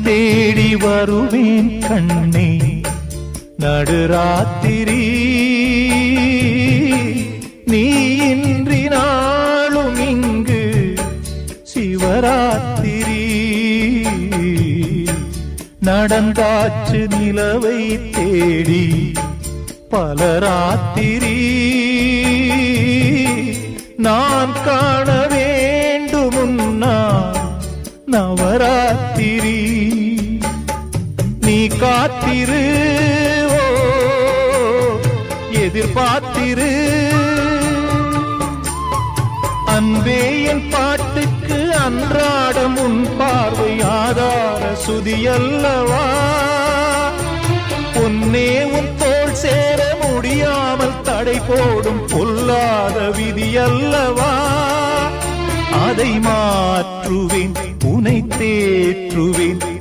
தேடி வருவேன் கண்ணே நடுராத்திரி நீ இன்றி நாளும் இங்கு சிவராத்திரி நடந்தாச்சு நிலவை தேடி பலராத்திரி நான் காண வேண்டுமுன்னா நவராத்திரி நீ காத்திரு எதிர்பார்த்திரு அன்பே என் பாட்டுக்கு அன்றாடம் உன் பார்வை ஆதார சுதியல்லவா பொன்னே உன் தோள் சேர முடியாமல் தடை போடும் பொல்லாத விதியல்லவா அதை மாற்றுவேன் உனை தேற்றுவேன்